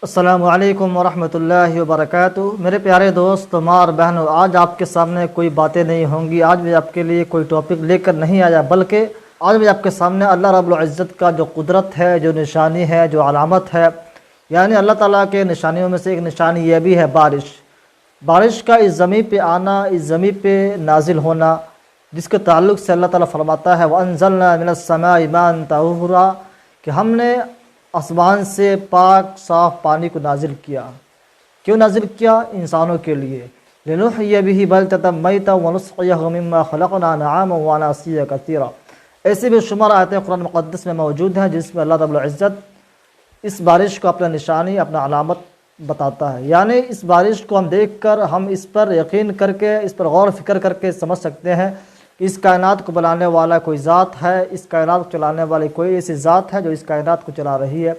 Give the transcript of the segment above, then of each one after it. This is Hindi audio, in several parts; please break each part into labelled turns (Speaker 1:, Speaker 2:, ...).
Speaker 1: अस्सलामु अलैकुम वरहमतुल्लाहि वबरकातुहू। मेरे प्यारे दोस्त मार बहनों, आज आपके सामने कोई बातें नहीं होंगी। आज मैं आपके लिए कोई टॉपिक लेकर नहीं आया, बल्कि आज मैं आपके सामने अल्लाह रब्बुल इज़्ज़त का जो कुदरत है, जो निशानी है, जो अलामत है, यानी अल्लाह ताला के निशानियों में से एक निशानी यह भी है बारिश। बारिश का इस ज़मीं पे आना, इस ज़मीं पे नाजिल होना, जिसके ताल्लुक़ से अल्लाह ताला फरमाता है वअन्ज़लना मिनस समाई माअन तहूरा, कि हमने आसमान से पाक साफ़ पानी को नाजिल किया। क्यों नाजिल किया? इंसानों के लिए। लिनुहय्यिया बिही बलदतम मैता व नुस्क़ियहु मिम्मा खलक़ना नआमन व अनासिया कसीरा। ऐसे बेशुमार आयतें कुरान मुक़द्दस में मौजूद हैं जिसमें अल्लाह रब्बुल इज़्ज़त इस बारिश को अपना निशानी, अपना अलामत बताता है। यानी इस बारिश को हम देखकर, हम इस पर यकीन करके, इस पर गौर फ़िक्र करके समझ सकते हैं कि इस कायनात को बनाने वाला कोई ज़ात है, इस कायनात को चलाने वाली कोई ऐसी ज़ात है जो इस कायनात को चला रही है।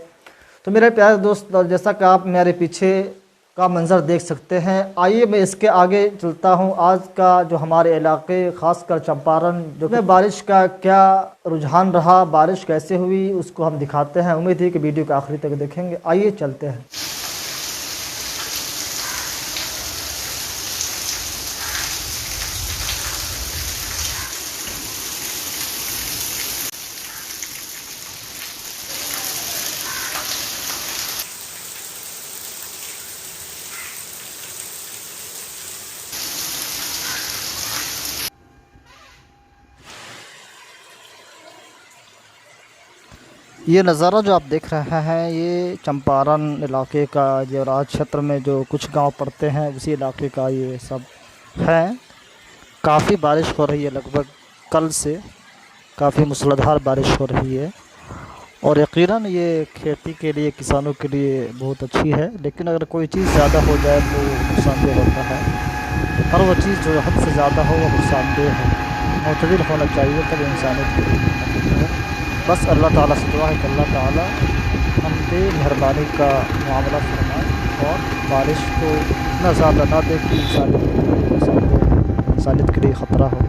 Speaker 1: तो मेरे प्यारे दोस्त, जैसा कि आप मेरे पीछे का मंज़र देख सकते हैं, आइए मैं इसके आगे चलता हूँ। आज का जो हमारे इलाके, ख़ासकर चंपारन, जो में बारिश का क्या रुझान रहा, बारिश कैसे हुई, उसको हम दिखाते हैं। उम्मीद है कि वीडियो के आखिरी तक देखेंगे। आइए चलते हैं। ये नज़ारा जो आप देख रहे हैं, ये चंपारन इलाके का, देवराज क्षेत्र में जो कुछ गांव पड़ते हैं, उसी इलाके का ये सब है। काफ़ी बारिश हो रही है, लगभग कल से काफ़ी मूसलाधार बारिश हो रही है और यकीनन ये खेती के लिए, किसानों के लिए बहुत अच्छी है। लेकिन अगर कोई चीज़ ज़्यादा हो जाए तो नुकसानदेह होता है। हर वो चीज़ जो हद से ज़्यादा हो वो नुकसानदेह है। मुतदिल होना चाहिए, तब इंसानियत के लिए है। बस अल्लाह ताला से दुआ है कि अल्लाह ताला हम पे मेहरबानी का मामला फरमाए और बारिश को इतना ज़्यादा ना दे कि इंसानियत के लिए ख़तरा हो।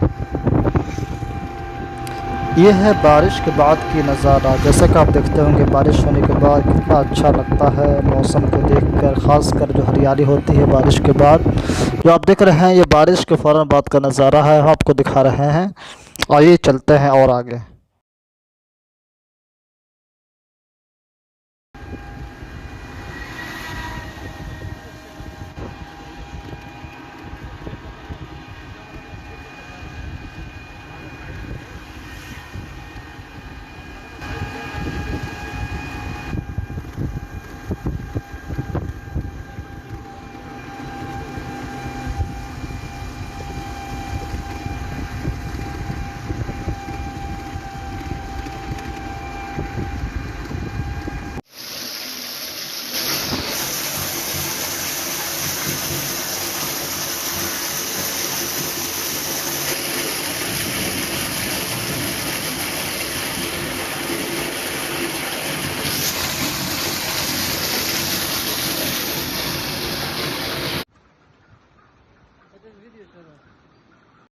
Speaker 1: ये है बारिश के बाद की नज़ारा। जैसा कि आप देखते होंगे, बारिश होने के बाद कितना अच्छा लगता है मौसम को देखकर, ख़ासकर जो हरियाली होती है बारिश के बाद। जो आप देख रहे हैं, ये बारिश के फ़ौरन बाद का नज़ारा है, हम आपको दिखा रहे हैं। आइए चलते हैं और आगे।